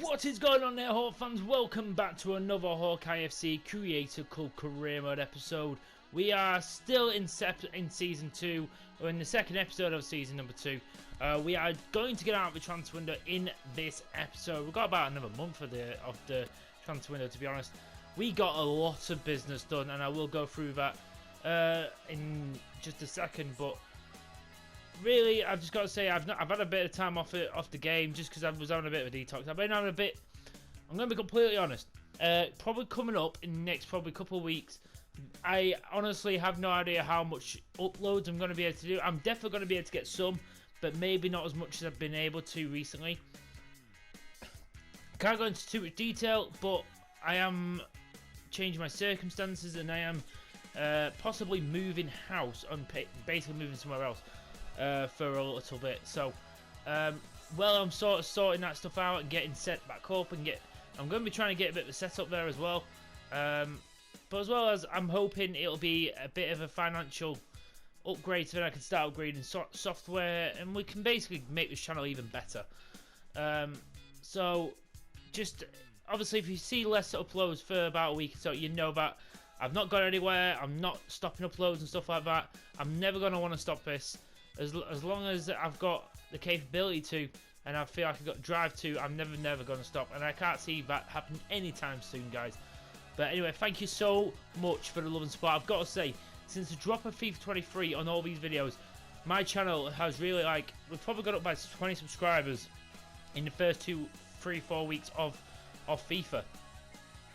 What is going on there, Hawk fans? Welcome back to another HAWKEYE FC Creator Club Career Mode episode. We are still in Season 2, or in the second episode of Season number 2. We are going to get out of the transfer window in this episode. We've got about another month of the transfer window, to be honest. We got a lot of business done, and I will go through that in just a second, but really, I've just got to say, I've had a bit of time off the game just because I was having a bit of a detox. I've been having a bit. I'm going to be completely honest. Probably coming up in the next couple of weeks. I honestly have no idea how much uploads I'm going to be able to do. I'm definitely going to be able to get some, but maybe not as much as I've been able to recently. Can't go into too much detail, but I am changing my circumstances and I am possibly moving house, basically moving somewhere else. For a little bit, so well, I'm sort of sorting that stuff out and getting set back up, and I'm going to be trying to get a bit of a setup there as well, but as well as I'm hoping it'll be a bit of a financial upgrade so that I can start upgrading software and we can basically make this channel even better. So just obviously if you see less uploads for about a week or so, you know that I've not gone anywhere. I'm not stopping uploads and stuff like that. I'm never going to want to stop this. As long as I've got the capability to, and I feel like I've got drive to, I'm never going to stop. And I can't see that happening anytime soon, guys. But anyway, thank you so much for the love and support. I've got to say, since the drop of FIFA 23 on all these videos, my channel has really, we've probably got up by 20 subscribers in the first 2, 3, 4 weeks of FIFA.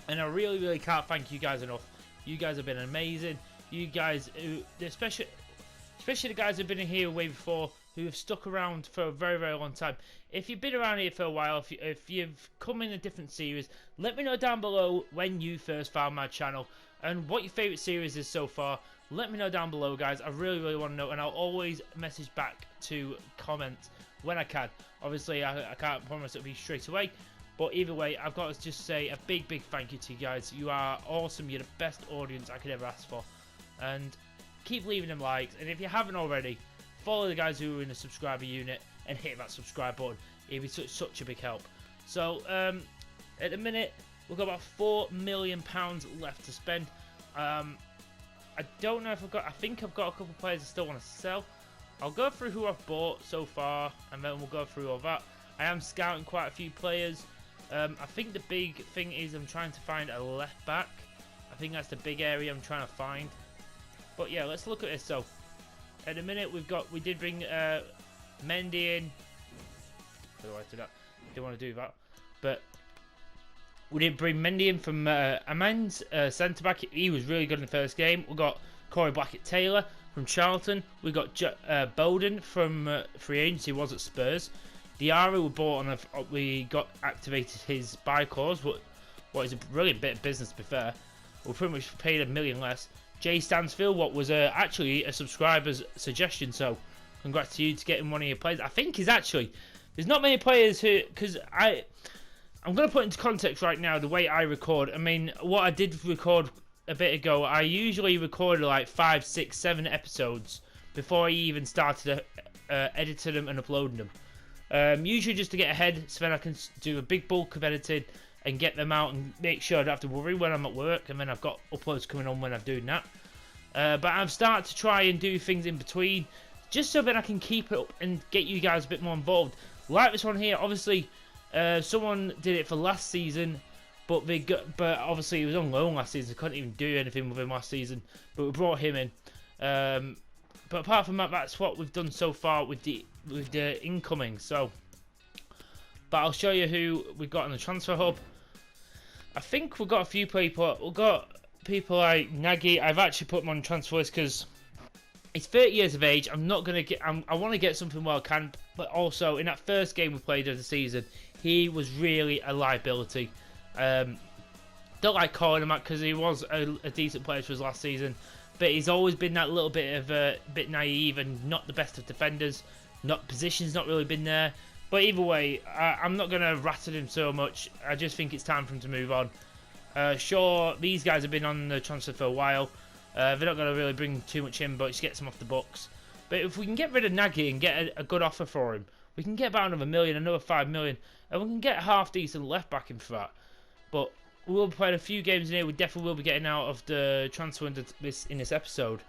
And I really can't thank you guys enough. You guys have been amazing. You guys, especially the guys who've been in here way before, who have stuck around for a very long time. If you've been around here for a while, if you've come in a different series, let me know down below when you first found my channel and what your favourite series is so far. Let me know down below, guys. I really want to know, and I'll always message back to comment when I can. Obviously, I can't promise it'll be straight away, but either way, I've got to just say a big thank you to you guys. You are awesome. You're the best audience I could ever ask for, and keep leaving them likes, and if you haven't already, follow the guys who are in the subscriber unit and hit that subscribe button. It'd be such a big help. So at the minute we've got about £4 million left to spend. I don't know if I think I've got a couple of players I still want to sell. I'll go through who I've bought so far and then we'll go through all that. I am scouting quite a few players. I think the big thing is I'm trying to find a left back. I think that's the big area I'm trying to find. But yeah, let's look at this. So, at the minute we did bring Mendy in. How do I do that? Didn't want to do that, but we did bring Mendy in from Amman's centre back. He was really good in the first game. We got Corey Blackett-Taylor from Charlton. We got Bowden from free agency. Was at Spurs. Diarra we bought on we got activated his buy clause. What is a really bit of business to be fair. We pretty much paid $1 million less. Jay Stansfield, what was actually a subscriber's suggestion, so congrats to you to getting one of your players. I think there's not many players who, because I'm going to put into context right now the way I record. I mean, what I did record a bit ago, I usually recorded like 5, 6, 7 episodes before I even started editing them and uploading them. Usually just to get ahead, so then I can do a big bulk of editing and get them out and make sure I don't have to worry when I'm at work, and then I've got uploads coming on when I'm doing that. But I've started to try and do things in between, just so that I can keep it up and get you guys a bit more involved. Like this one here, obviously, someone did it for last season, but obviously he was on loan last season, couldn't even do anything with him last season, but we brought him in. But apart from that, that's what we've done so far with the incoming. So, but I'll show you who we've got in the transfer hub. I think we've got a few people. We've got people like Nagy. I've actually put him on transfer list because he's 30 years of age. I'm not gonna get. I want to get something while I can, but also in that first game we played of the season, he was really a liability. Don't like calling him out because he was a decent player for his last season, but he's always been that little bit of bit naive and not the best of defenders. Position's not really been there. But either way, I'm not going to rattle him so much. I just think it's time for him to move on. Sure, these guys have been on the transfer for a while. They're not going to really bring too much in, but just get some off the books. But if we can get rid of Nagy and get a good offer for him, we can get about another million, another 5 million, and we can get a half decent left back in for that. But we will be playing a few games in here. We definitely will be getting out of the transfer window in this episode.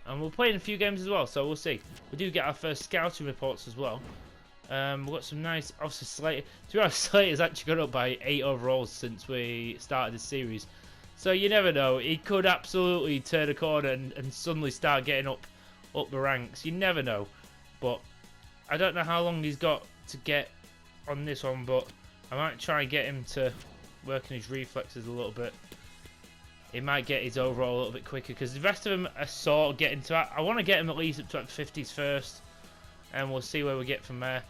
And we'll play in a few games as well, so we'll see. We do get our first scouting reports as well. We've got some nice, obviously Slater. To be honest, Slater's actually gone up by 8 overalls since we started this series. So you never know. He could absolutely turn a corner and suddenly start getting up the ranks. You never know. But I don't know how long he's got to get on this one, but I might try and get him to work on his reflexes a little bit. He might get his overall a little bit quicker because the rest of them are sort of getting to that. I want to get him at least up to 50s first, and we'll see where we get from there.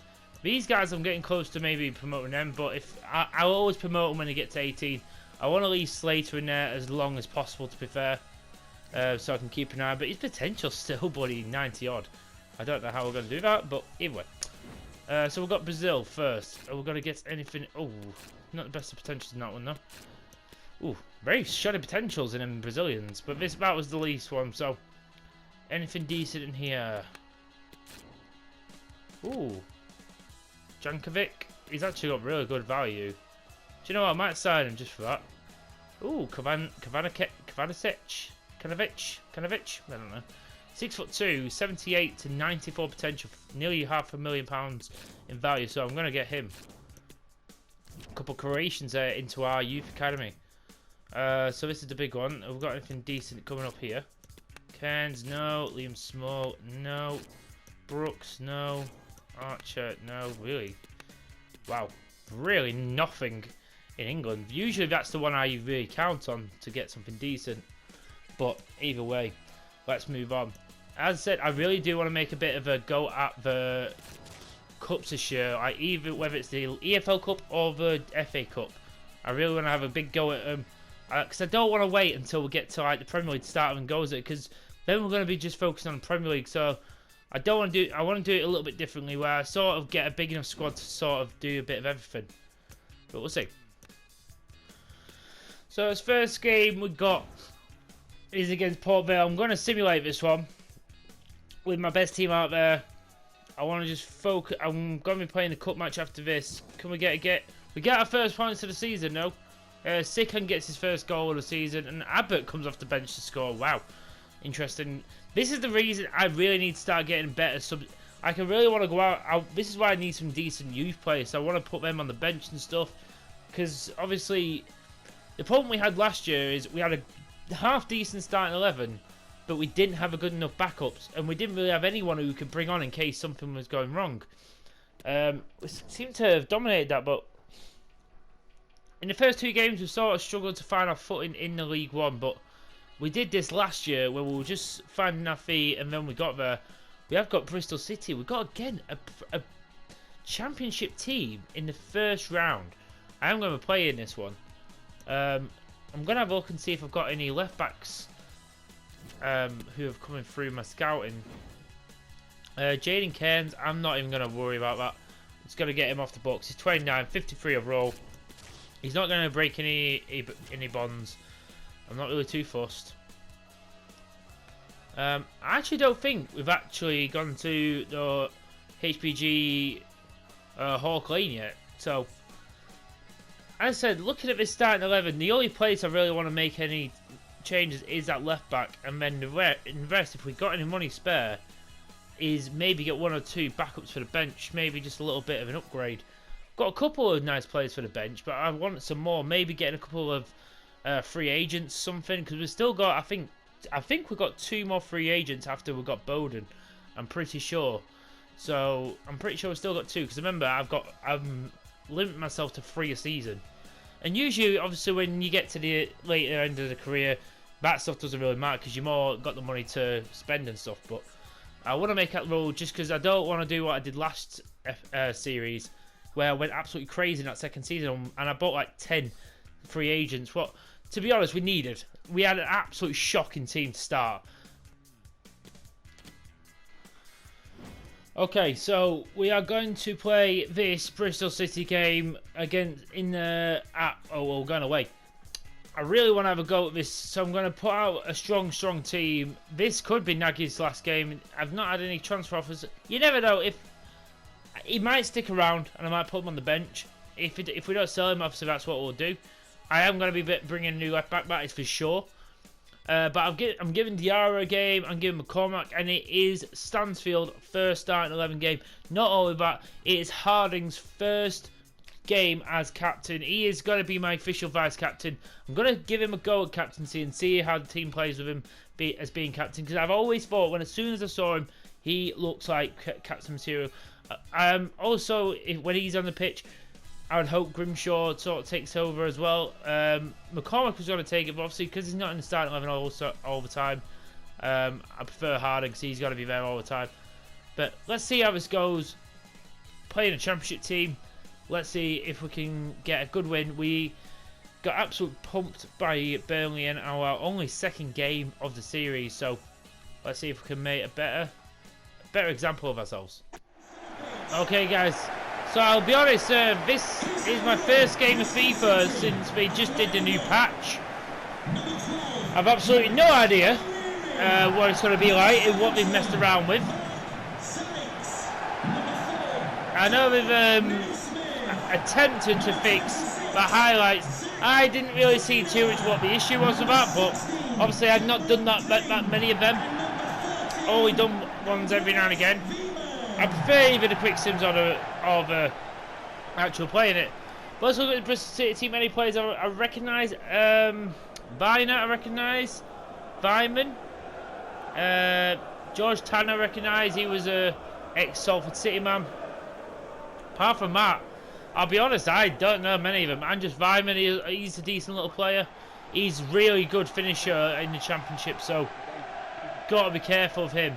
These guys, I'm getting close to maybe promoting them, but if I'll always promote them when they get to 18. I want to leave Slater in there as long as possible, to be fair, so I can keep an eye. But his potential's still bloody 90 odd. I don't know how we're going to do that, but either way. So we've got Brazil first. Are we going to get anything? Oh, not the best of potentials in that one though. Ooh, very shoddy potentials in them Brazilians, but that was the least one, so anything decent in here? Ooh, Jankovic, he's actually got really good value. Do you know what, I might sign him just for that. Ooh, Kavanovic, I don't know. 6'2", 78 to 94 potential, nearly £500,000 in value, so I'm going to get him. A couple of Croatians there into our youth academy. So this is the big one. Have we got anything decent coming up here? Cairns, no. Liam Small, no. Brooks, no. Archer, no. Really? Wow. Really nothing in England. Usually that's the one I really count on to get something decent. But either way, let's move on. As I said, I really do want to make a bit of a go at the cups this year. Whether it's the EFL Cup or the FA Cup. I really want to have a big go at them. Because I don't want to wait until we get to like the Premier League start and goes it, because then we're going to be just focusing on the Premier League. So I don't want to do. I want to do it a little bit differently, where I sort of get a big enough squad to sort of do a bit of everything. But we'll see. So this first game we got is against Port Vale. I'm going to simulate this one with my best team out there. I want to just focus. I'm going to be playing the cup match after this. Can we get? We get our first points of the season, no? Sikan gets his first goal of the season, and Abbott comes off the bench to score. Wow, interesting. This is the reason I really need to start getting better subs. I can really want to go out. This is why I need some decent youth players. So I want to put them on the bench and stuff, because obviously the problem we had last year is we had a half decent starting 11, but we didn't have a good enough backups, and we didn't really have anyone who we could bring on in case something was going wrong. We seem to have dominated that, but in the first 2 games, we sort of struggled to find our footing in the League One, but we did this last year where we were just finding our feet, and then we got there. We have got Bristol City. We've got, again, a championship team in the first round. I am going to play in this one. I'm going to have a look and see if I've got any left-backs who have coming through my scouting. Jaden Cairns, I'm not even going to worry about that. It's going to get him off the books. He's 29, 53 overall. He's not going to break any bonds. I'm not really too fussed. I actually don't think we've actually gone to the HPG HAWKEYE yet. So, as I said, looking at this starting 11, the only place I really want to make any changes is that left back. And then the rest, if we've got any money spare, is maybe get 1 or 2 backups for the bench. Maybe just a little bit of an upgrade. Got a couple of nice players for the bench, but I want some more. Maybe getting a couple of free agents, something, because we've still got. I think we've got 2 more free agents after we've got Bowden. I'm pretty sure. So I'm pretty sure we've still got 2. Because remember, I'm limiting myself to 3 a season. And usually, obviously, when you get to the later end of the career, that stuff doesn't really matter because you more got the money to spend and stuff. But I want to make that rule just because I don't want to do what I did last series, where I went absolutely crazy in that second season and I bought like 10 free agents. What, to be honest, we needed. We had an absolute shocking team to start. Okay, so we are going to play this Bristol City game again in the we're going away. I really want to have a go at this, so I'm going to put out a strong team. This could be Nagy's last game. I've not had any transfer offers. You never know. If he might stick around, and I might put him on the bench. If we don't sell him, obviously that's what we'll do. I am going to be bringing a new left back, that is for sure. But I'm giving Diarra a game, I'm giving McCormack, and it is Stansfield's first starting 11 game. Not only that, it is Harding's first game as captain. He is going to be my official vice captain. I'm going to give him a go at captaincy and see how the team plays with him as being captain, because I've always thought, as soon as I saw him, he looks like captain material. Also, when he's on the pitch, I would hope Grimshaw sort of takes over as well. McCormack was going to take it, but obviously because he's not in the starting 11 all the time, I prefer Harding because he's got to be there all the time. But let's see how this goes. Playing a championship team, let's see if we can get a good win. We got absolutely pumped by Burnley in our only second game of the series, so let's see if we can make a better example of ourselves. Okay, guys. So I'll be honest, this is my first game of FIFA since we just did the new patch. I've absolutely no idea what it's going to be like and what they've messed around with. I know they've attempted to fix the highlights. I didn't really see too much what the issue was with that, but obviously I've not done that many of them. Only done ones every now and again. I prefer even the quick sims of actual playing it. But let's look at the Bristol City team. Many players I recognise. Viner I recognise. Vyman. George Tanner I recognise. He was a ex-Salford City man. Apart from that, I'll be honest, I don't know many of them. And just Vyman, he's a decent little player. He's really good finisher in the championship, so got to be careful of him.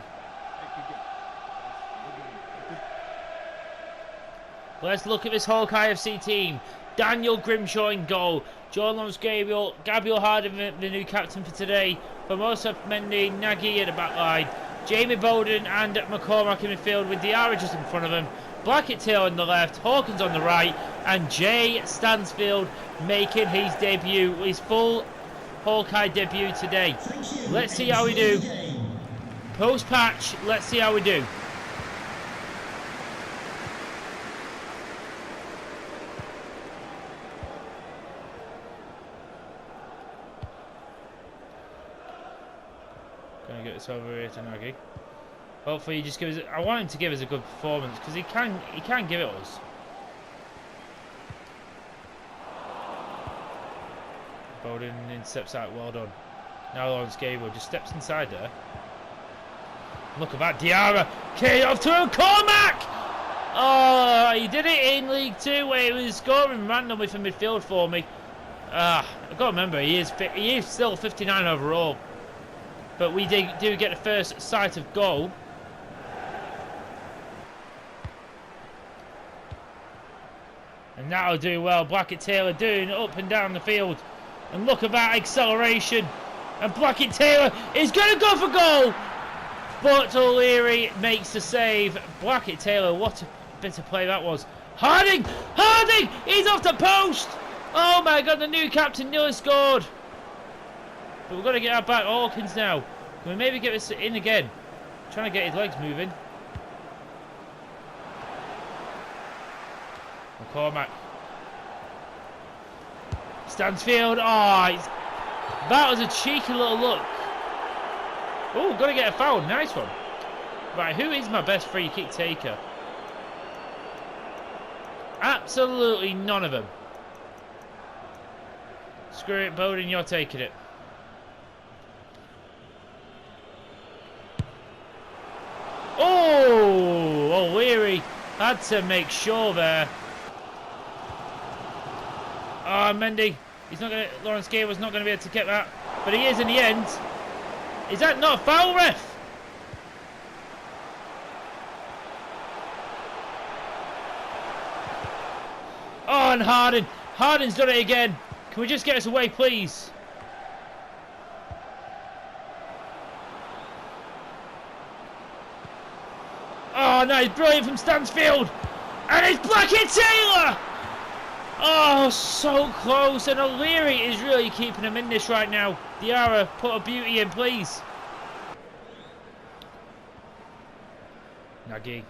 Let's look at this HAWKEYE FC team. Daniel Grimshaw in goal. John Lawrence Gabriel Harding, the new captain for today. Formosa Mendy, Nagy at the back line. Jamie Bowden and McCormack in midfield with Diarra just in front of him. Blackett Taylor on the left, Hawkins on the right, and Jay Stansfield making his debut, his full HAWKEYE debut today. Let's see how we do. Post-patch, let's see how we do. Gonna get this over here to Nagy. Hopefully he just gives it. I want him to give us a good performance because he can give it us. Bowden steps out, well done. Now Lawrence Gabriel just steps inside there. Look at that, Diarra carried off to McCormack! Oh, he did it in League 2 where he was scoring randomly from midfield for me. I've got to remember, he is still 59 overall. But we do get the first sight of goal. And that'll do well. Blackett Taylor doing it up and down the field. And look at that acceleration. And Blackett Taylor is going to go for goal. But O'Leary makes the save. Blackett Taylor, what a bit of play that was. Harding! Harding! He's off the post! Oh my God, the new captain nearly scored. But we've got to get our back. Hawkins now. Can we maybe get this in again? Trying to get his legs moving. McCormack. Stansfield. Oh, that was a cheeky little look. Oh, got to get a foul. Nice one. Right, who is my best free kick taker? Absolutely none of them. Screw it, Bowden, you're taking it. Oh, O'Leary had to make sure there. Oh, Mendy. He's not going to. Lawrence Gabriel's not going to be able to get that, but he is in the end. Is that not a foul, ref? Oh, and Harden. Harden's done it again. Can we just get us away, please? Oh, no, it's brilliant from Stansfield. And it's Blackett Taylor. Oh, so close. And O'Leary is really keeping him in this right now. Diarra, put a beauty in, please. Nagy.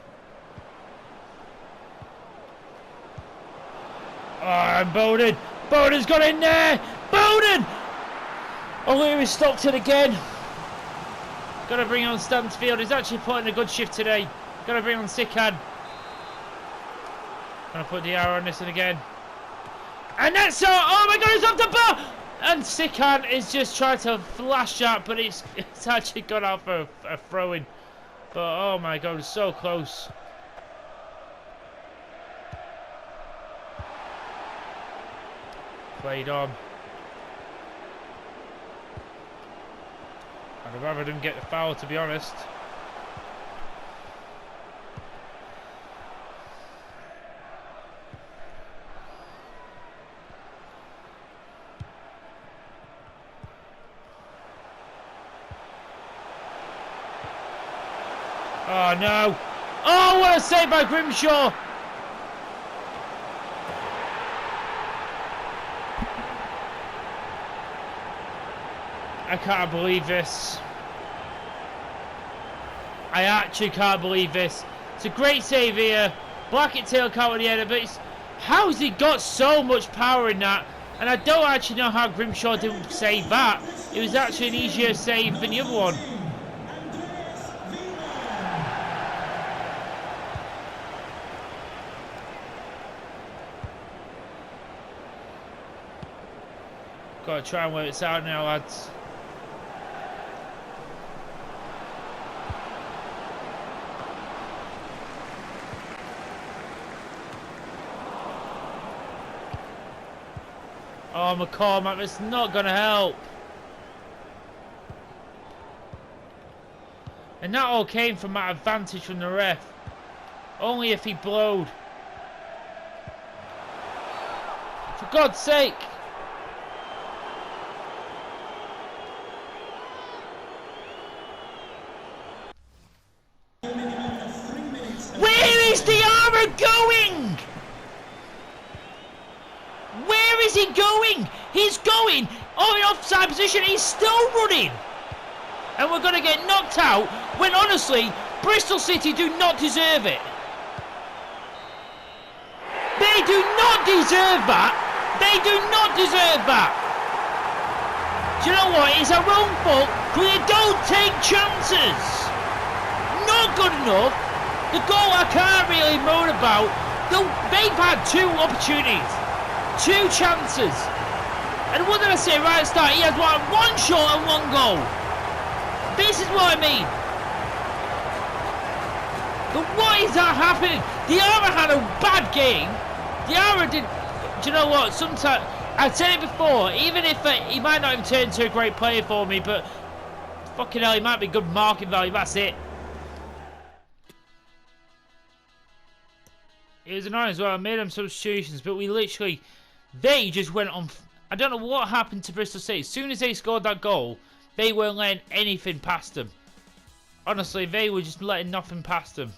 Oh, and Bowden. Bowden's got in there. Bowden! O'Leary stopped it again. Got to bring on Stansfield. He's actually putting a good shift today. Got to bring on Sikan. Gonna put the arrow on this one again. And that's so. Oh my God! He's off the bar. And Sikan is just trying to flash that, but it's actually gone out for a throw-in. But oh my God, it's so close. Played on. I'd rather them get the foul, to be honest. Oh no! Oh, what a save by Grimshaw! I can't believe this. I actually can't believe this. It's a great save here. Blackett Taylor can't win the header, but how's he got so much power in that? And I don't actually know how Grimshaw didn't save that. It was actually an easier save than the other one. Gotta try and work this out now, lads. Oh, McCormack, that's not going to help. And that all came from that advantage from the ref. Only if he blowed. For God's sake. Where is Diarra going? Where is he going? He's going on the offside position. He's still running. And we're going to get knocked out when, honestly, Bristol City do not deserve it. They do not deserve that. They do not deserve that. Do you know what? It's our own fault because they don't take chances. Not good enough. The goal I can't really moan about. They've had 2 opportunities. 2 chances. And what did I say right at the start? He has one shot and 1 goal. This is what I mean. But why is that happening? Diarra had a bad game. Diarra did. Do you know what? Sometimes I've said it before. Even if he might not even turn into a great player for me, but fucking hell, he might be good market value. That's it. It was annoying as well. I made them substitutions, but they just went on. I don't know what happened to Bristol City. As soon as they scored that goal, they weren't letting anything past them. Honestly, they were just letting nothing past them.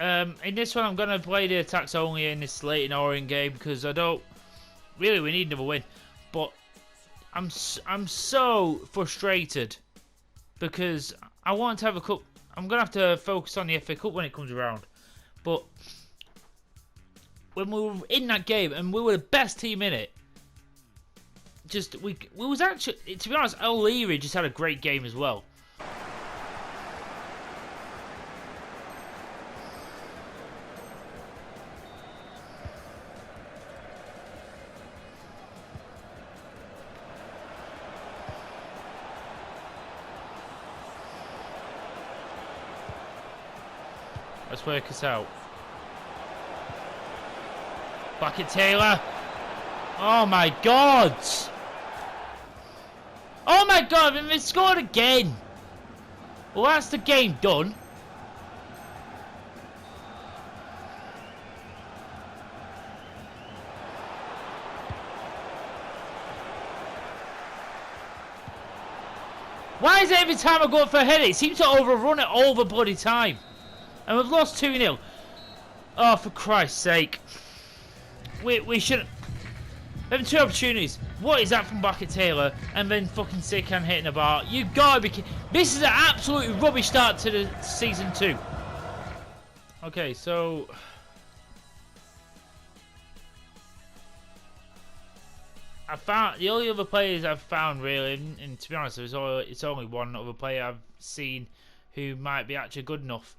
In this one, I'm going to play the attacks only in this Leyton Orient game because I don't... Really, we need another win. But I'm so frustrated because I want to have a cup. I'm going to have to focus on the FA Cup when it comes around. But when we were in that game and we were the best team in it, we was actually, to be honest, O'Leary just had a great game as well. Let's work this out. Blackett Taylor. Oh my God. Oh my God, and they scored again. Well, that's the game done. Why is it every time I go for a header, it seems to overrun it all the bloody time? And we've lost 2-0. Oh, for Christ's sake. We should... Them 2 opportunities. What is that from Blackett Taylor? And then fucking Sikan hitting the bar. You gotta be kidding. This is an absolutely rubbish start to the season 2. Okay, so... I found the only other players I've found really, and to be honest, it's only one other player I've seen who might be actually good enough.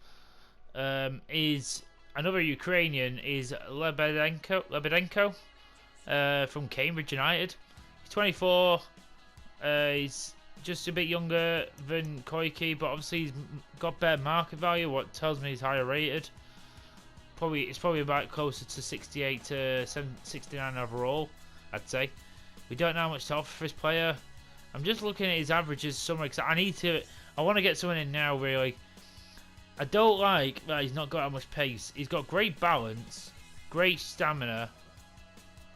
Is another Ukrainian, is Lebedenko from Cambridge United. He's 24. He's just a bit younger than HAWKEYE, but obviously he's got better market value. What tells me he's higher rated. It's probably about closer to 68 to 69 overall, I'd say. We don't know how much to offer for this player. I'm just looking at his averages somewhere because I want to get someone in now really. I don't like that he's not got that much pace. He's got great balance, great stamina.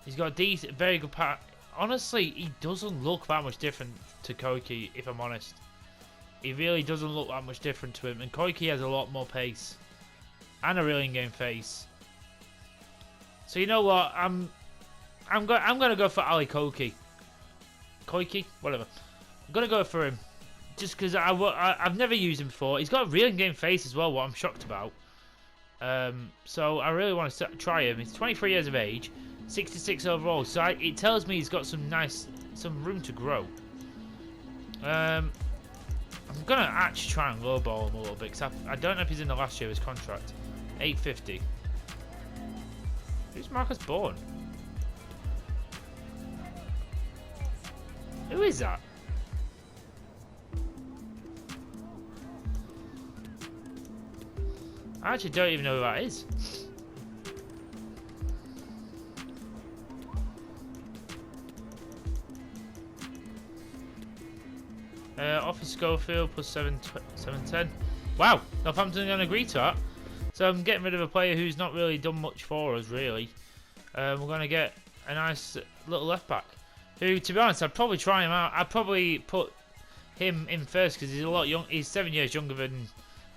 He's got decent, very good pass. Honestly, he doesn't look that much different to HAWKEYE, if I'm honest. He really doesn't look that much different to him, and HAWKEYE has a lot more pace and a real in-game face. So you know what? I'm gonna go for Ali HAWKEYE, whatever. I'm gonna go for him, just because I've never used him before. He's got a real in-game face as well, what I'm shocked about. So I really want to try him. He's 23 years of age, 66 overall. So it tells me he's got some room to grow. I'm gonna actually try and lowball him a little bit because I don't know if he's in the last year of his contract. 850. Who's Marcus Bourne? Who is that? I actually don't even know who that is. Offer Schofield plus 710. Wow, Northampton going to agree to that. So I'm getting rid of a player who's not really done much for us, really. We're going to get a nice little left back. Who, to be honest, I'd probably try him out. I'd probably put him in first because he's a lot young. He's 7 years younger than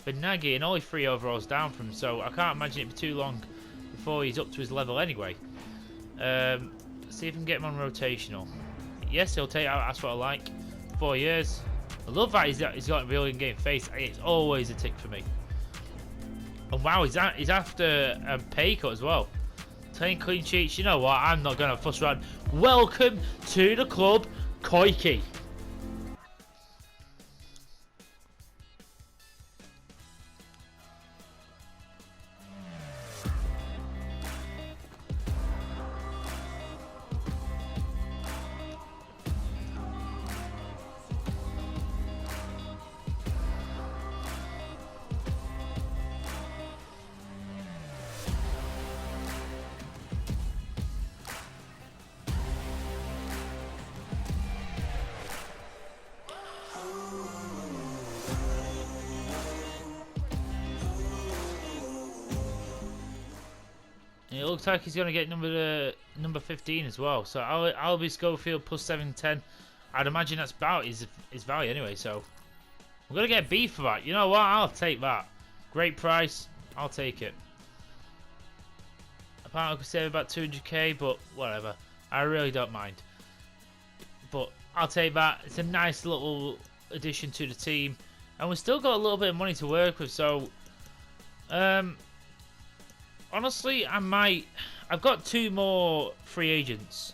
Nagy and only 3 overalls down from him. So I can't imagine it be too long before he's up to his level anyway. See if we can get him on rotational. Yes, he'll take out. That's what I like. 4 years. I love that he's got a real in-game face. It's always a tick for me. And wow, he's after a pay cut as well. 10 clean sheets. You know what? I'm not going to fuss around. Welcome to the club, HAWKEYE. It looks like he's going to get number 15 as well. So I'll be Schofield plus 710. I'd imagine that's about his value anyway. So we're going to get B for that. You know what? I'll take that. Great price. I'll take it. Apparently I could save about 200k, but whatever. I really don't mind. But I'll take that. It's a nice little addition to the team. And we've still got a little bit of money to work with. So honestly, I've got 2 more free agents.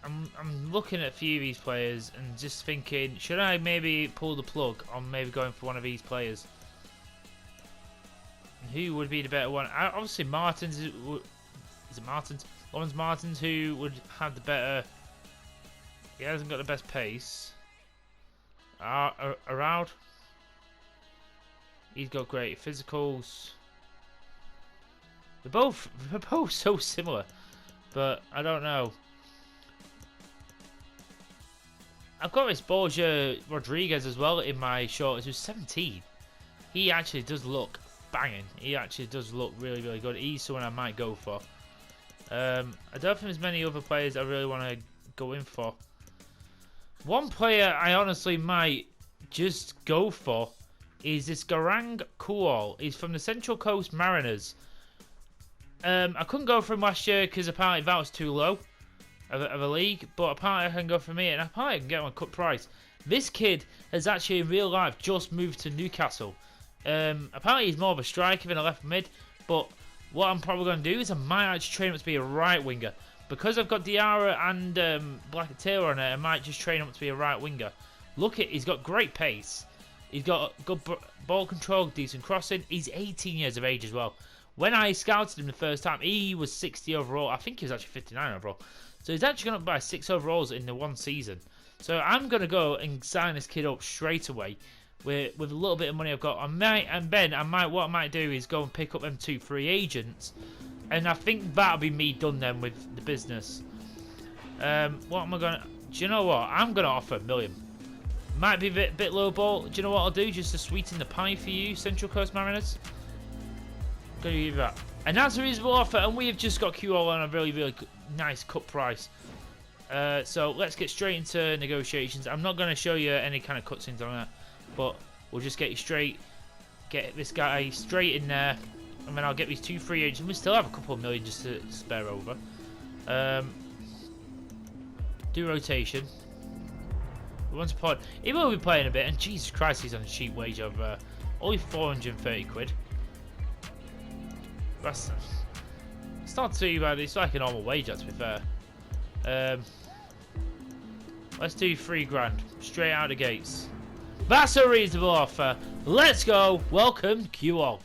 I'm looking at a few of these players and just thinking, should I maybe pull the plug on maybe going for one of these players? And who would be the better one? Obviously, Martins. Is it Martins? Lawrence Martins, who would have the better. He hasn't got the best pace. Around. He's got great physicals. They're both so similar, but I don't know. I've got this Borja Rodriguez as well in my shorts, who's 17. He actually does look banging. He actually does look really, really good. He's someone I might go for. I don't think there's many other players I really want to go in for. One player I honestly might just go for is this Garang Kual. He's from the Central Coast Mariners. I couldn't go for him last year because apparently that was too low of a league, but apparently I can go for me, and apparently I can get him on cut price. This kid has actually in real life just moved to Newcastle. Apparently he's more of a striker than a left mid, but what I'm probably going to do is I might actually train him up to be a right winger. Because I've got Diarra and Black Taylor on it, I might just train him up to be a right winger. Look at, he's got great pace. He's got good ball control, decent crossing. He's 18 years of age as well. When I scouted him the first time, he was 60 overall. I think he was actually 59 overall. So he's actually gone up by 6 overalls in the one season. So I'm going to go and sign this kid up straight away with a little bit of money I've got. What I might do is go and pick up them 2 free agents. And I think that'll be me done then with the business. What am I going to... Do you know what? I'm going to offer $1 million. Might be a bit low ball. Do you know what I'll do? Just to sweeten the pie for you, Central Coast Mariners. I'm going to give you that. And that's a reasonable offer. And we have just got QL on a really, really nice cut price. So let's get straight into negotiations. I'm not going to show you any kind of cutscenes on that. But we'll just get this guy straight in there. And then I'll get these 2 free agents. We still have a couple of million just to spare over. Do rotation. Once upon, he will be playing a bit, and Jesus Christ, he's on a cheap wage of only 430 quid. It's not too bad. It's like a normal wage, to be fair. Let's do $3 straight out of the gates. That's a reasonable offer. Let's go. Welcome, QO.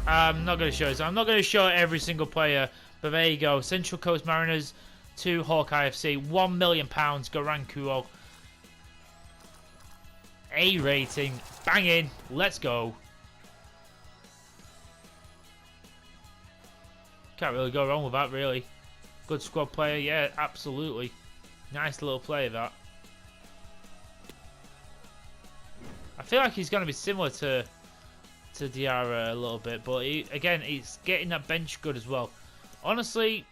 I'm not going to show this. I'm not going to show every single player, but there you go. Central Coast Mariners to Hawkeye FC. £1 million. Garankuo. A rating. Bang in. Let's go. Can't really go wrong with that, really. Good squad player. Yeah, absolutely. Nice little player, that. I feel like he's going to be similar to Diarra a little bit, but again, he's getting that bench good as well. Honestly,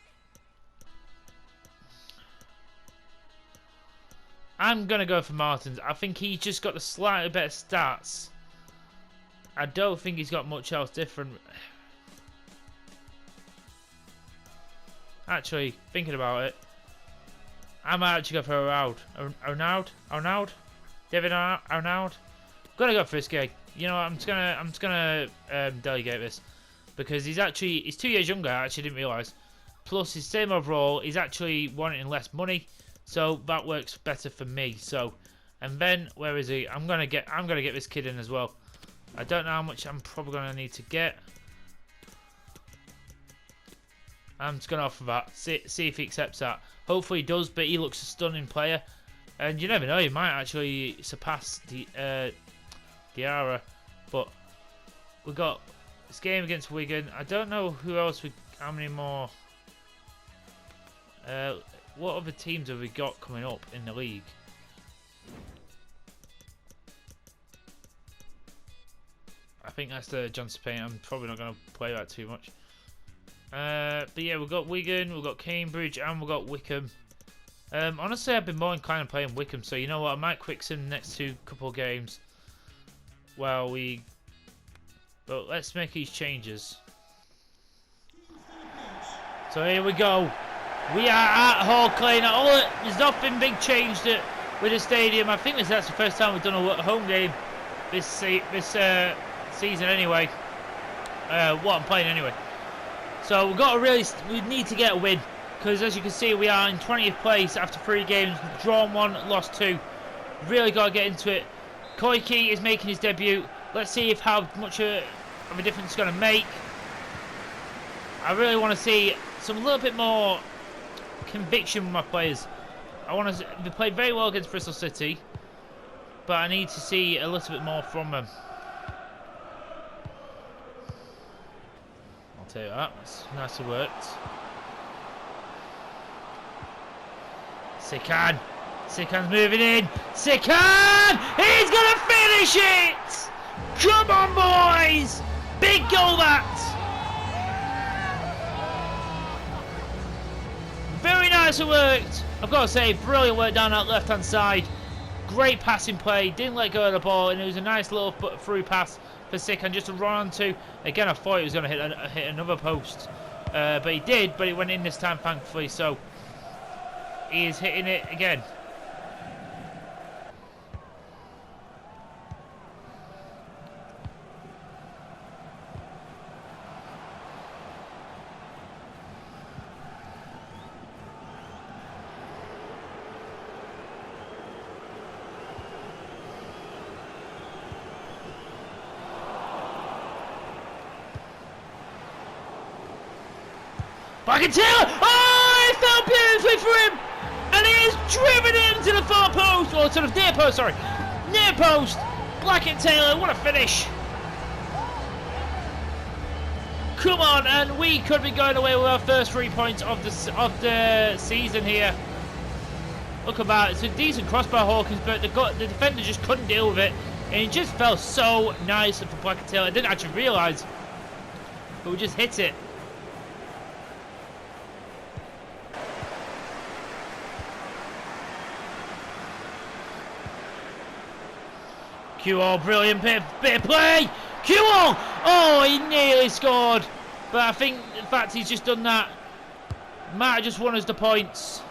I'm gonna go for Martins. I think he's just got the slightly better stats. I don't think he's got much else different. Actually, thinking about it, I might actually go for Arnaud. David Arnaud. Gonna go for this guy. You know what, I'm just gonna delegate this because he's 2 years younger. I actually didn't realise. Plus his same overall. He's actually wanting less money, so that works better for me. So, and then where is he? I'm gonna get this kid in as well. I don't know how much I'm probably gonna need to get. I'm just gonna offer that. See if he accepts that. Hopefully he does. But he looks a stunning player, and you never know. He might actually surpass Diarra, but we got this game against Wigan. I don't know who else how many more. What other teams have we got coming up in the league? I think that's the Johnson Payne. I'm probably not going to play that too much. But yeah, we've got Wigan, we've got Cambridge, and we've got Wickham. Honestly, I've been more inclined to playing Wickham, so you know what? I might quick sim the next couple of games. Well, but let's make these changes. So here we go. We are at HAWKEYE now. There's nothing big changed with the stadium. I think that's the first time we've done a home game this season anyway. What I'm playing anyway. So we need to get a win because as you can see we are in 20th place after 3 games. We've drawn 1, lost 2. Really got to get into it. HAWKEYE is making his debut. Let's see how much of a difference it's going to make. I really want to see a little bit more conviction with my players. They played very well against Bristol City, but I need to see a little bit more from them. I'll tell you that. It's nicely worked. Sikan's moving in. Sikan! He's going to finish it! Come on, boys! Big goal, that! Very nicely worked. I've got to say, brilliant work down that left-hand side. Great passing play. Didn't let go of the ball, and it was a nice little through pass for Sikan just to run onto. Again, I thought he was going to hit another post. But he did, but it went in this time, thankfully. So, he is hitting it again. Back in Taylor! Oh, it fell beautifully for him! And he is driven into the far post! Or to the near post, sorry. Near post! Blackett Taylor, what a finish! Come on, and we could be going away with our first 3 points of the season here. Look at that, it's a decent crossbar, Hawkins, but the defender just couldn't deal with it. And it just fell so nice for Blackett Taylor. I didn't actually realise, but we just hit it. QO, brilliant bit of play! QO! Oh, he nearly scored. But I think the fact he's just done that might have just won us the points.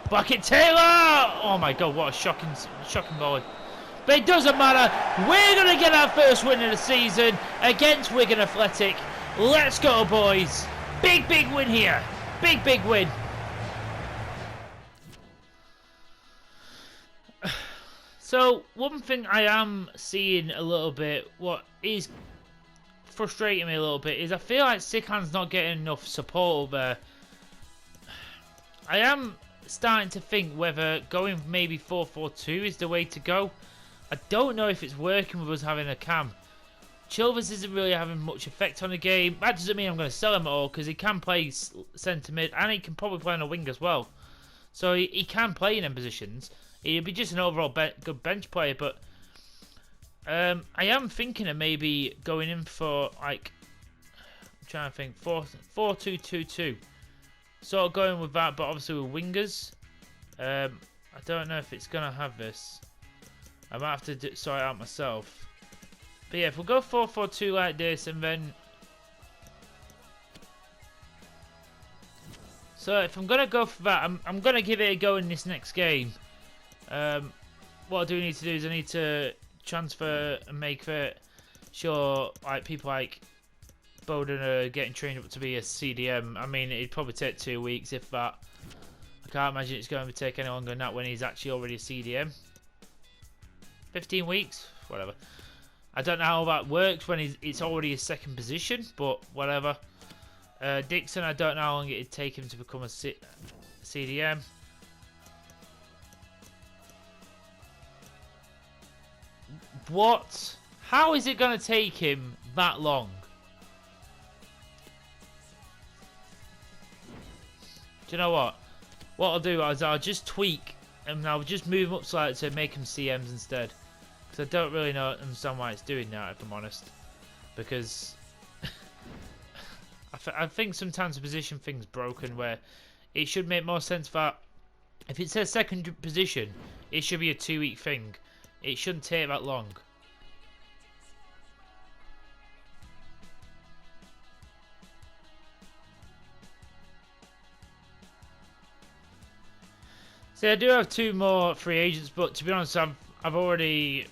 Blackett Taylor! Oh my god, what a shocking volley. But it doesn't matter. We're going to get our first win of the season against Wigan Athletic. Let's go, boys. Big win here. Big win. So, one thing I am seeing a little bit, what is frustrating me a little bit, is I feel like Sikhan's not getting enough support over there. I am starting to think whether going maybe 4-4-2 is the way to go. I don't know if it's working with us having a cam. Chilvers isn't really having much effect on the game. That doesn't mean I'm going to sell him at all, because he can play centre mid and he can probably play on a wing as well. So he can play in them positions. He'd be just an overall good bench player, but I am thinking of maybe going in for, like, I'm trying to think, 4-2-2-2. Sort of going with that, but obviously with wingers. I don't know if it's going to have this. I might have to sort it out myself. But yeah, if we go 4-4-2 like this, and then... So if I'm going to go for that, I'm going to give it a go in this next game. What I do need to do is I need to transfer and make sure like people like Bowden are getting trained up to be a CDM. I mean, it'd probably take 2 weeks, if that. I can't imagine it's going to take any longer than that when he's actually already a CDM. 15 weeks? Whatever. I don't know how that works when it's already his second position, but whatever. Dixon, I don't know how long it'd take him to become a CDM. What? How is it going to take him that long? Do you know what? What I'll do is I'll just tweak and I'll just move up slightly to make him CMs instead. Because I don't really understand why it's doing that, if I'm honest. Because I think sometimes the position thing's broken, where it should make more sense that if it says second position, it should be a 2-week thing. It shouldn't take that long. See, I do have 2 more free agents, but to be honest, I've already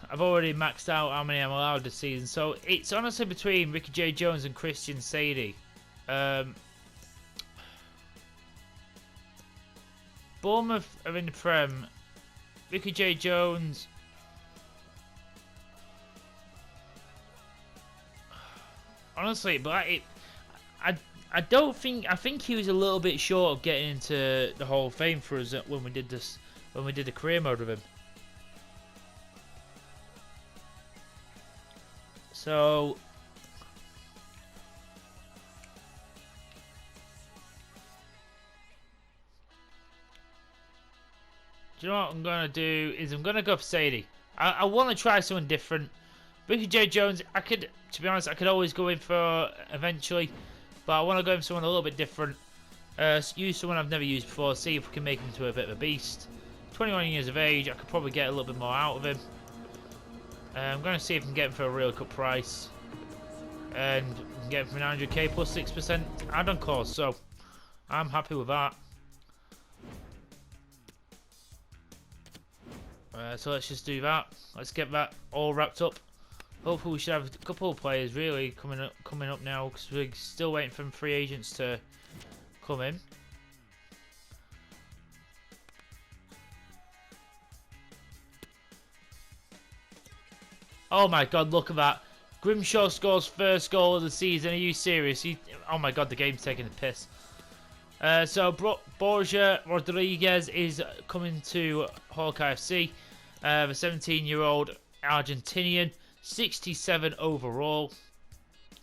maxed out how many I'm allowed this season. So it's honestly between Ricky J. Jones and Christian Sadie. Bournemouth are in the Prem. Ricky J. Jones. Honestly, but I don't think, I think he was a little bit short of getting into the Hall of Fame for us when we did the career mode with him. So do you know what I'm going to do is I'm going to go for Sadie. I want to try something different. Ricky J. Jones, to be honest, I could always go in for eventually. But I want to go in for someone a little bit different. Use someone I've never used before. See if we can make him into a bit of a beast. 21 years of age. I could probably get a little bit more out of him. I'm going to see if I can get him for a real good price. And we can get him for 900k plus 6% add-on cost. So I'm happy with that. So let's just do that. Let's get that all wrapped up. Hopefully we should have a couple of players really coming up now, because we're still waiting for free agents to come in. Oh my god, look at that. Grimshaw scores first goal of the season. Are you serious? Oh my god, the game's taking the piss. So Borja Rodriguez is coming to HAWKEYE FC. The 17-year-old Argentinian, 67 overall.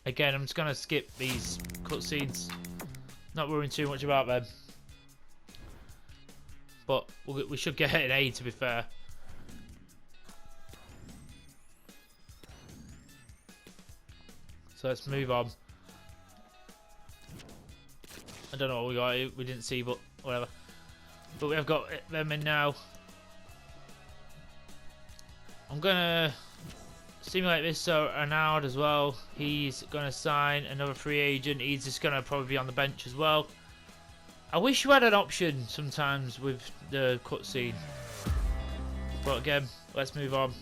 Again, I'm just going to skip these cutscenes. Not worrying too much about them. But we should get an A, to be fair. So let's move on. I don't know what we got. We didn't see, but whatever. But we have got them in now. I'm gonna simulate this so Arnaud as well. He's gonna sign another free agent. He's just gonna probably be on the bench as well. I wish you had an option sometimes with the cutscene. But again, let's move on.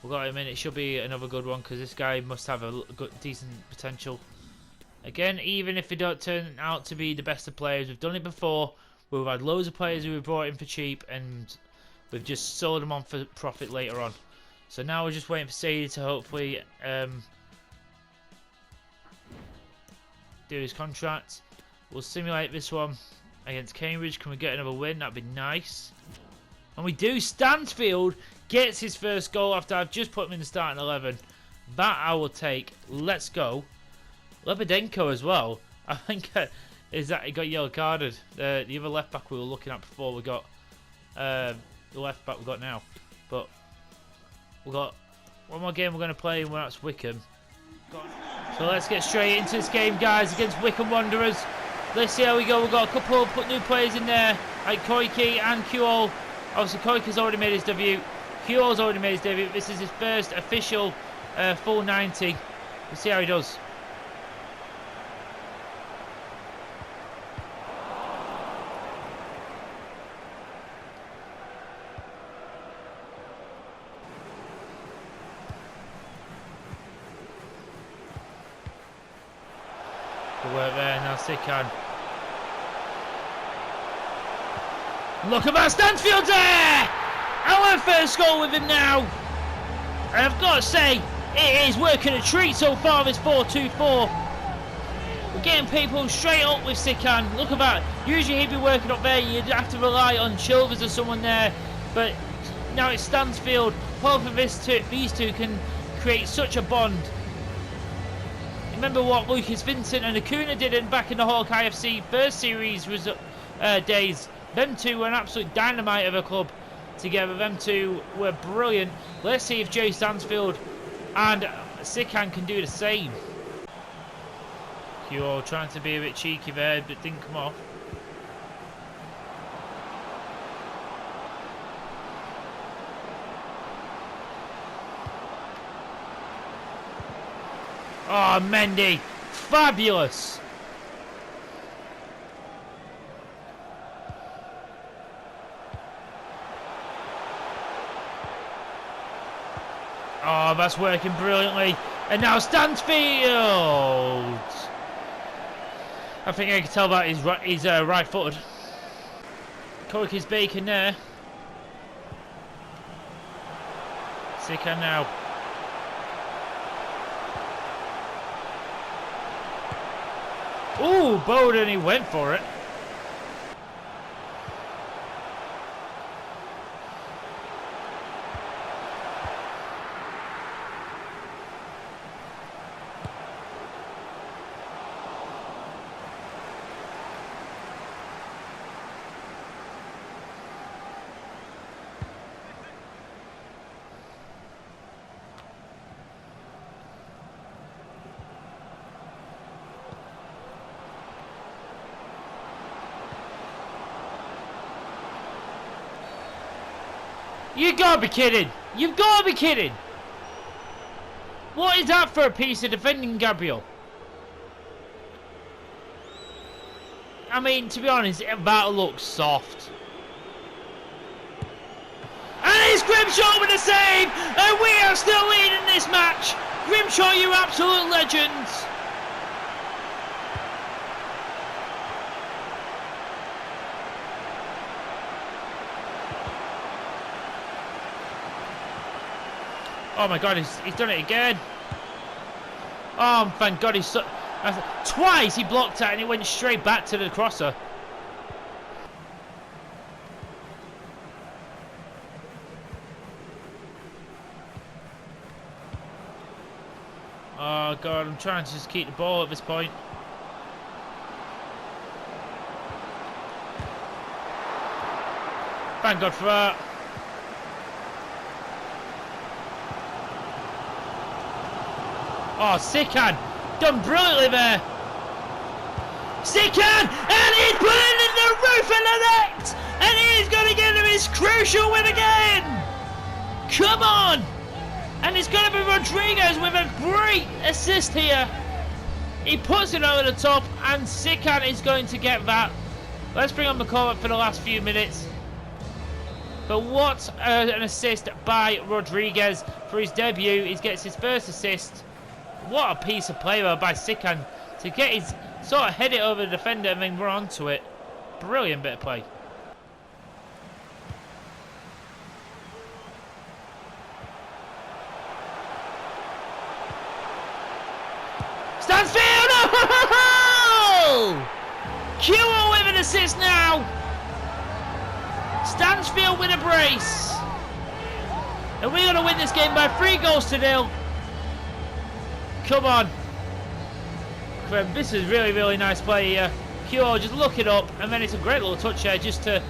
We've got him in. It should be another good one because this guy must have a good, decent potential. Again, even if they don't turn out to be the best of players, we've done it before. We've had loads of players who we brought in for cheap and we've just sold them on for profit later on. So now we're just waiting for Sadie to hopefully do his contract. We'll simulate this one against Cambridge. Can we get another win? That'd be nice. And we do. Stansfield gets his first goal after I've just put him in the starting 11. That I will take. Let's go. Lebedenko as well. I think is that he got yellow carded. The other left back we were looking at before we got the left back we got now. But we've got one more game we're going to play, and that's Wickham. So let's get straight into this game, guys, against Wickham Wanderers. Let's see how we go. We've got a couple of new players in there, like HAWKEYE and Kuol. Obviously, HAWKEYE's already made his debut. Kuol's already made his debut. This is his first official full 90. We'll see how he does. Good work there, now Sikan. Look at that, Stansfield there! Our first goal with him now. And I've got to say, it is working a treat so far, this 4-2-4. We're getting people straight up with Sikan. Look at that. Usually he'd be working up there, you'd have to rely on Chilvers or someone there. But now it's Stansfield. Hopefully these two can create such a bond. Remember what Lucas Vincent and Acuna did back in the HAWKEYE FC first series days. Them two were an absolute dynamite of a club together. Them two were brilliant. Let's see if Jay Stansfield and Sikan can do the same. Kuol trying to be a bit cheeky there, but didn't come off. Oh, Mendy. Fabulous. Oh, that's working brilliantly. And now Stansfield. I think I can tell that he's right-footed. Koike's bacon there. Sikan now. Ooh, Bowden, he went for it. You gotta be kidding! You've gotta be kidding! What is that for a piece of defending, Gabriel? I mean, to be honest, that looks soft. And it's Grimshaw with a save! And we are still leading this match! Grimshaw, you absolute legends! Oh my god, he's done it again. Oh, thank God he's so... Twice he blocked that and it went straight back to the crosser. Oh God, I'm trying to just keep the ball at this point. Thank God for that. Oh, Sikan, done brilliantly there. Sikan, and he's put it in the roof of the net, and he's going to get him his crucial win again. Come on. And it's going to be Rodriguez with a great assist here. He puts it over the top, and Sikan is going to get that. Let's bring on McCormick for the last few minutes. But what an assist by Rodriguez for his debut. He gets his first assist. What a piece of play by Sikan to get his sort of head it over the defender and then run onto it. Brilliant bit of play. Stansfield! Oh! Kewell with an assist now. Stansfield with a brace. And we're going to win this game by 3-0. Come on. This is really nice play here. Kewell just look it up, and then it's a great little touch there just to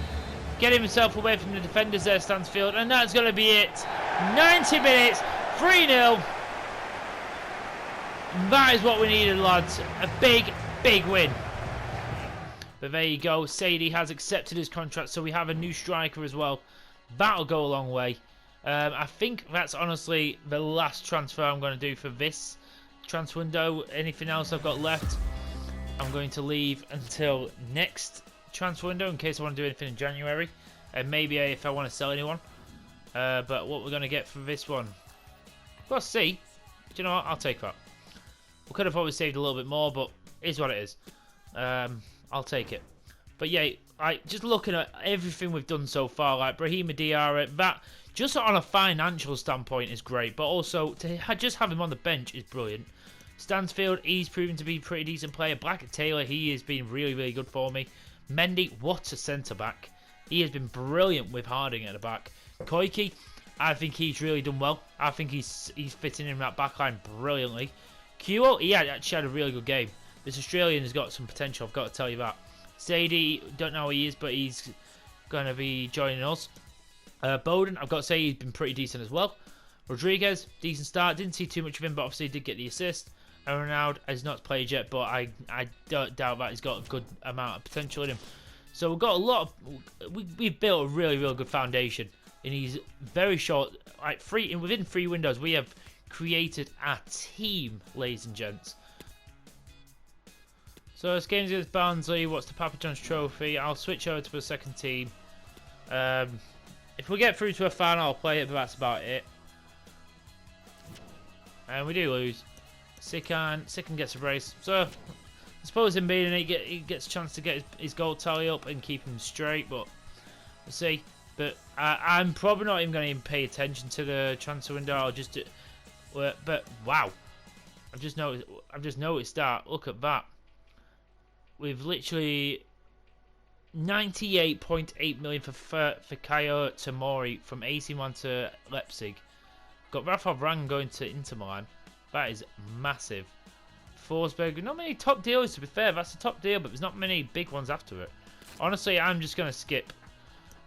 get himself away from the defenders there, Stansfield. And that's going to be it. 90 minutes, 3-0. That is what we needed, lads. A big win. But there you go. Sadie has accepted his contract, so we have a new striker as well. That'll go a long way. I think that's honestly the last transfer I'm going to do for this transfer window. Anything else I've got left, I'm going to leave until next transfer window in case I want to do anything in January. And maybe if I want to sell anyone. But what we're going to get for this one, we'll see. Do you know what? I'll take that. We could have probably saved a little bit more, but it is what it is. I'll take it. But yeah, just looking at everything we've done so far, like Brahima Diarra, that just on a financial standpoint is great, but also to just have him on the bench is brilliant. Stansfield, he's proven to be a pretty decent player. Blackett Taylor, he has been really good for me. Mendy, what a centre back. He has been brilliant with Harding at the back. Koike, I think he's really done well. I think he's fitting in that back line brilliantly. Kewell, he actually had a really good game. This Australian has got some potential, I've got to tell you that. Sadie, don't know who he is, but he's going to be joining us. Bowden, I've got to say he's been pretty decent as well. Rodriguez, decent start. Didn't see too much of him, but obviously did get the assist. And Ronaldo has not played yet, but I don't doubt that he's got a good amount of potential in him. So we've got a lot of... We've built a really good foundation. In these very short... within 3 windows, we have created a team, ladies and gents. So this game's against Barnsley. What's the Papa John's Trophy? I'll switch over to the second team. If we get through to a final, I'll play it, but that's about it. And we do lose. Sikan gets a brace. So I suppose him being in it, he gets a chance to get his goal tally up and keep him straight, but we'll see. But I'm probably not even going to pay attention to the transfer window. I'll just do, but wow, I've just noticed that. Look at that. We've literally 98.8 million for Fikayo Tomori from AC Milan to Leipzig. Got Rafael Varane going to Inter Milan. That is massive. Forsberg, not many top deals to be fair. That's a top deal, but there's not many big ones after it. Honestly, I'm just going to skip.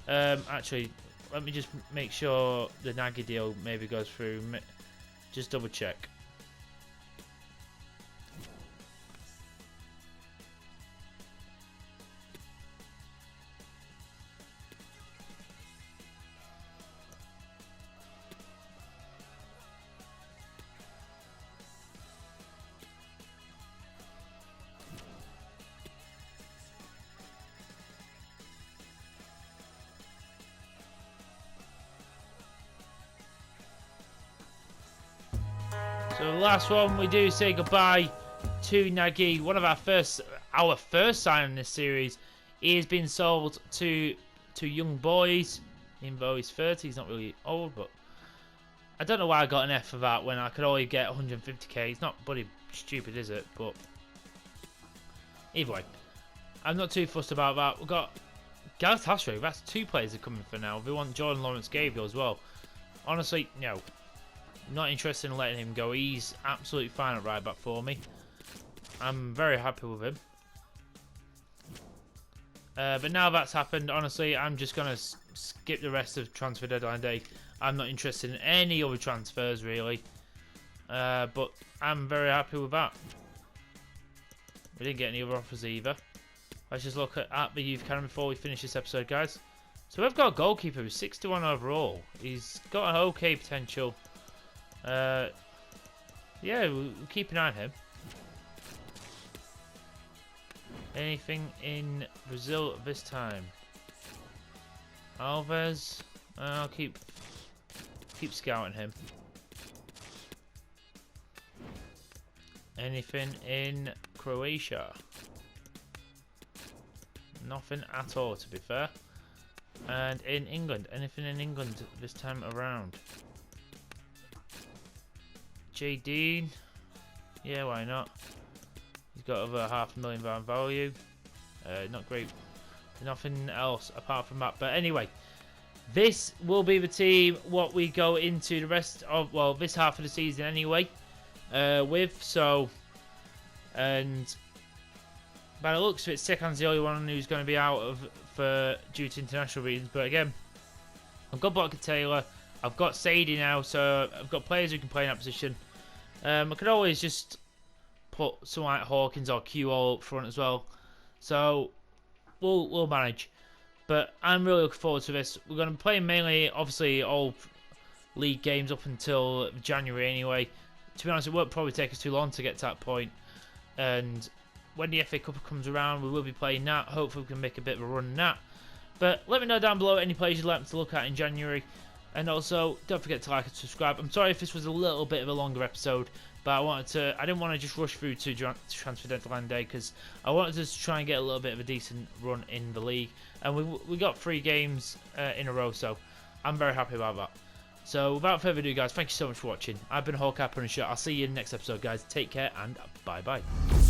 Actually, let me just make sure the Nagy deal maybe goes through. Just double check. So the last one, we do say goodbye to Nagy. One of our first sign in this series. He has been sold to young boys. Even though he's 30, he's not really old, but I don't know why I got an F for that when I could only get 150k. It's not bloody stupid, is it? But either way, I'm not too fussed about that. We've got Galatasaray. That's 2 players are coming for now. We want Jordan Lawrence Gabriel as well. Honestly, no. Not interested in letting him go. He's absolutely fine at right back for me. I'm very happy with him. But now that's happened, honestly, I'm just going to skip the rest of transfer deadline day. I'm not interested in any other transfers, really. But I'm very happy with that. We didn't get any other offers either. Let's just look at the youth academy before we finish this episode, guys. So we've got a goalkeeper who's 61 overall. He's got an okay potential. Yeah, we'll keep an eye on him. Anything in Brazil this time? Alves. I'll keep scouting him. Anything in Croatia? Nothing at all, to be fair. And in England, anything in England this time around? J. Dean. Yeah, why not? He's got over £500,000 value. Not great. Nothing else apart from that. But anyway, this will be the team what we go into the rest of, well, this half of the season anyway. With so, and by the looks of it, Sekan's the only one who's going to be out of due to international reasons. But again, I've got Blocker Taylor, I've got Sadie now, so I've got players who can play in that position. I could always just put someone like Hawkins or Q all up front as well. So we'll manage. But I'm really looking forward to this. We're going to play mainly, obviously, all league games up until January anyway. To be honest, it won't probably take us too long to get to that point. And when the FA Cup comes around, we will be playing that. Hopefully we can make a bit of a run in that. But let me know down below any players you'd like me to look at in January. And also, don't forget to like and subscribe. I'm sorry if this was a little bit of a longer episode, but I didn't want to just rush through to transfer deadline day because I wanted to try and get a little bit of a decent run in the league. And we got 3 games in a row, so I'm very happy about that. So without further ado, guys, thank you so much for watching. I've been HAWKEYE Punisher. I'll see you in the next episode, guys. Take care and bye-bye.